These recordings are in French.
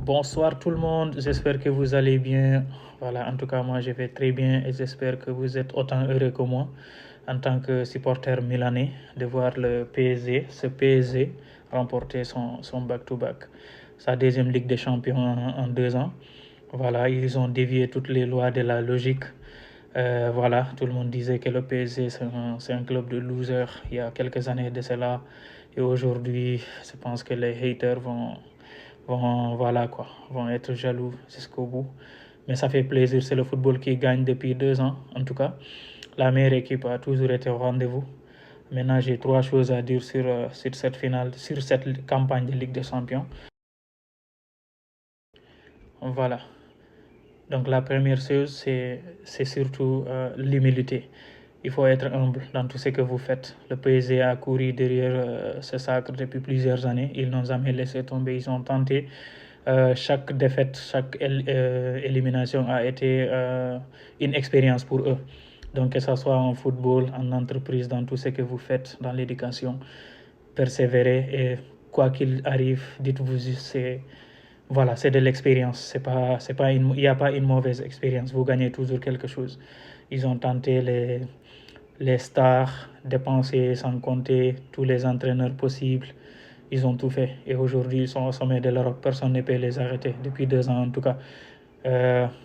Bonsoir tout le monde, j'espère que vous allez bien. Voilà, en tout cas, moi je vais très bien et j'espère que vous êtes autant heureux que moi en tant que supporter milanais de voir le PSG, ce PSG, remporter son back-to-back, sa deuxième Ligue des Champions en 2 ans. Voilà, ils ont dévié toutes les lois de la logique. Voilà, tout le monde disait que le PSG c'est un club de losers il y a quelques années de cela. Et aujourd'hui, je pense que les haters voilà quoi, vont être jaloux jusqu'au bout. Mais ça fait plaisir, c'est le football qui gagne depuis 2 ans en tout cas. La meilleure équipe a toujours été au rendez-vous. Maintenant, j'ai 3 choses à dire sur cette finale, sur cette campagne de Ligue des Champions. Voilà. Donc la première chose, c'est surtout l'humilité. Il faut être humble dans tout ce que vous faites. Le PSG a couru derrière ce sacre depuis plusieurs années. Ils n'ont jamais laissé tomber. Ils ont tenté. Chaque défaite, chaque élimination a été une expérience pour eux. Donc que ce soit en football, en entreprise, dans tout ce que vous faites, dans l'éducation, persévérez et quoi qu'il arrive, dites-vous juste c'est de l'expérience. Il n'y a pas une mauvaise expérience. Vous gagnez toujours quelque chose. Ils ont tenté les stars, dépensé sans compter tous les entraîneurs possibles. Ils ont tout fait. Et aujourd'hui, ils sont au sommet de l'Europe. Personne ne peut les arrêter, depuis 2 ans en tout cas.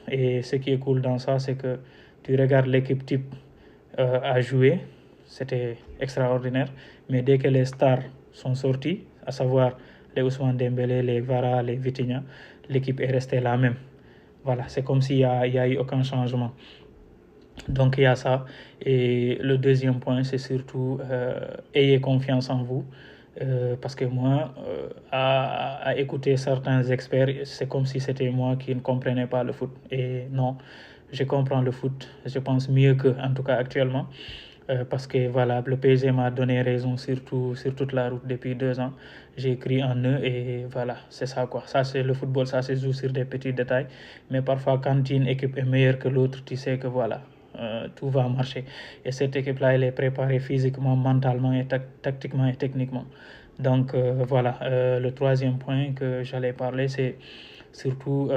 Et ce qui est cool dans ça, c'est que tu regardes l'équipe type à jouer. C'était extraordinaire. Mais dès que les stars sont sortis, à savoir les Ousmane Dembélé, les Vara, les Vitinha, l'équipe est restée la même. Voilà, c'est comme s'il n'y a eu aucun changement. Donc il y a ça. Et le deuxième point, c'est surtout ayez confiance en vous. Parce que moi, à écouter certains experts, c'est comme si c'était moi qui ne comprenais pas le foot. Et non, je comprends le foot, je pense mieux qu'eux, en tout cas actuellement. Parce que voilà, le PSG m'a donné raison sur toute la route depuis 2 ans. J'ai cru en eux et voilà, c'est ça quoi. Ça c'est le football, ça se joue sur des petits détails. Mais parfois quand une équipe est meilleure que l'autre, tu sais que voilà, tout va marcher. Et cette équipe-là, elle est préparée physiquement, mentalement, et tactiquement et techniquement. Donc voilà, le troisième point que j'allais parler, c'est surtout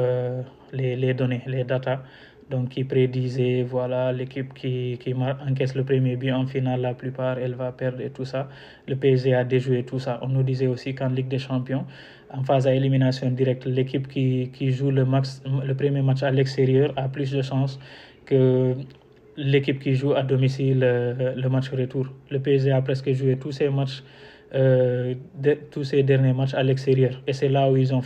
les données, les datas. Donc qui prédisait voilà l'équipe qui encaisse le premier but en finale, la plupart elle va perdre et tout ça. Le PSG a déjoué tout ça. On nous disait aussi qu'en Ligue des Champions, en phase à élimination directe, l'équipe qui joue le premier match à l'extérieur a plus de chances que l'équipe qui joue à domicile le match retour. Le PSG a presque joué tous ses matchs, tous ces derniers matchs à l'extérieur. Et c'est là où ils ont